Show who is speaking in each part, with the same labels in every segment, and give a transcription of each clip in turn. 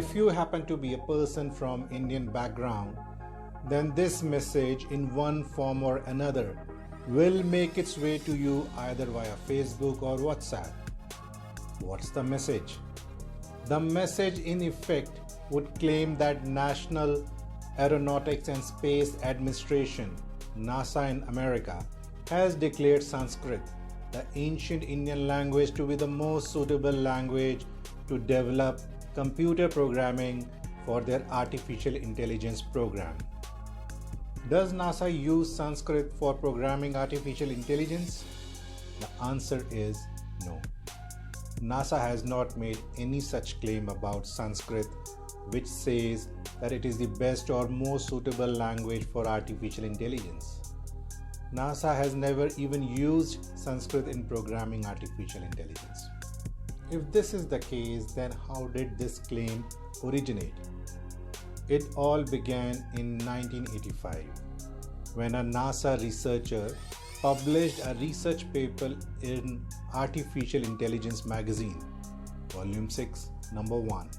Speaker 1: if you happen to be a person from Indian background, then this message in one form or another will make its way to you either via Facebook or WhatsApp. What's the message? The message in effect would claim that National Aeronautics and Space Administration, NASA in America, has declared Sanskrit, the ancient Indian language, to be the most suitable language to develop computer programming for their artificial intelligence program. Does NASA use Sanskrit for programming artificial intelligence? The answer is no. NASA has not made any such claim about Sanskrit which says that it is the best or most suitable language for artificial intelligence. NASA has never even used Sanskrit in programming artificial intelligence. If this is the case, then how did this claim originate? It all began in 1985 when a NASA researcher published a research paper in Artificial Intelligence magazine, volume 6, number 1.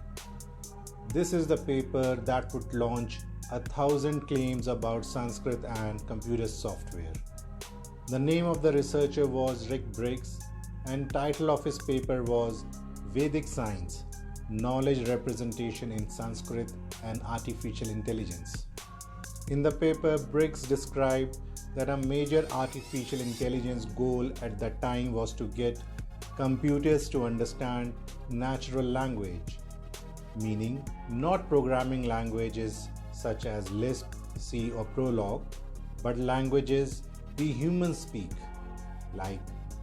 Speaker 1: This is the paper that would launch 1,000 claims about Sanskrit and computer software. The name of the researcher was Rick Briggs, and title of his paper was Vedic Science: Knowledge Representation in Sanskrit and Artificial Intelligence. In the paper, Briggs described that a major artificial intelligence goal at that time was to get computers to understand natural language, meaning not programming languages such as Lisp, C or Prolog, but languages we humans speak, like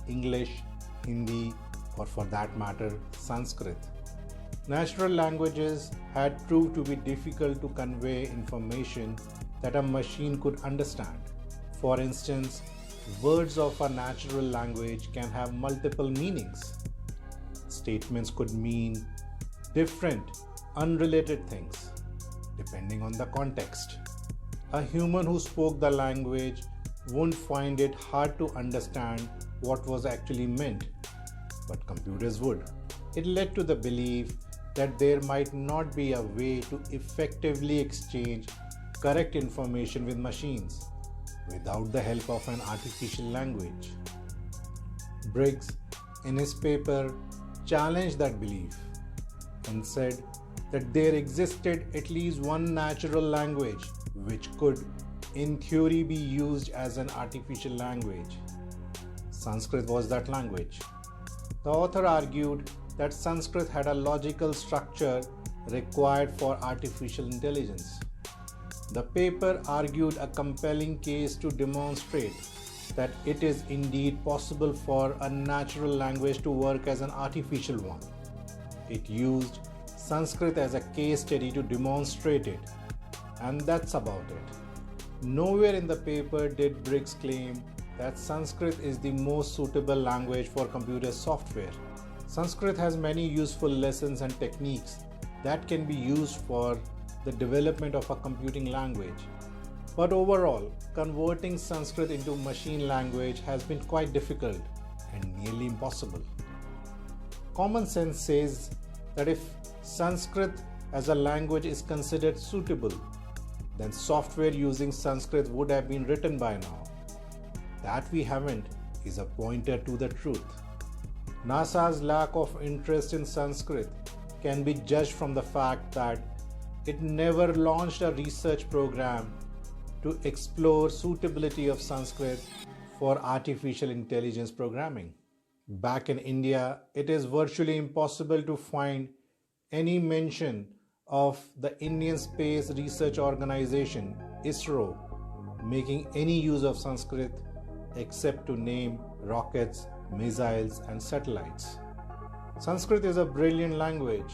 Speaker 1: English, Hindi, or for that matter, Sanskrit. Natural languages had proved to be difficult to convey information that a machine could understand. For instance, words of a natural language can have multiple meanings. Statements could mean different, unrelated things, depending on the context. A human who spoke the language wouldn't find it hard to understand what was actually meant, but computers would. It led to the belief that there might not be a way to effectively exchange correct information with machines without the help of an artificial language. Briggs, in his paper, challenged that belief and said that there existed at least one natural language which could, in theory, be used as an artificial language. Sanskrit was that language. The author argued that Sanskrit had a logical structure required for artificial intelligence. The paper argued a compelling case to demonstrate that it is indeed possible for a natural language to work as an artificial one. It used Sanskrit as a case study to demonstrate it, and that's about it. Nowhere in the paper did Briggs claim that Sanskrit is the most suitable language for computer software. Sanskrit has many useful lessons and techniques that can be used for the development of a computing language. But overall, converting Sanskrit into machine language has been quite difficult and nearly impossible. Common sense says that if Sanskrit as a language is considered suitable, then software using Sanskrit would have been written by now. That we haven't is a pointer to the truth. NASA's lack of interest in Sanskrit can be judged from the fact that it never launched a research program to explore suitability of Sanskrit for artificial intelligence programming. Back in India, it is virtually impossible to find any mention of the Indian Space Research Organization, ISRO, making any use of Sanskrit except to name rockets, missiles, and satellites. Sanskrit is a brilliant language,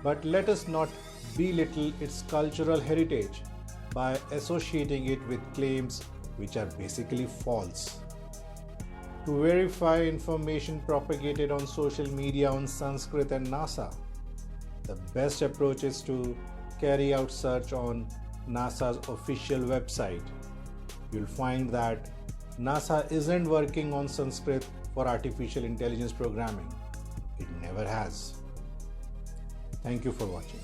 Speaker 1: but let us not belittle its cultural heritage by associating it with claims which are basically false. To verify information propagated on social media on Sanskrit and NASA, the best approach is to carry out search on NASA's official website. You'll find that NASA isn't working on Sanskrit for artificial intelligence programming. It never has. Thank you for watching.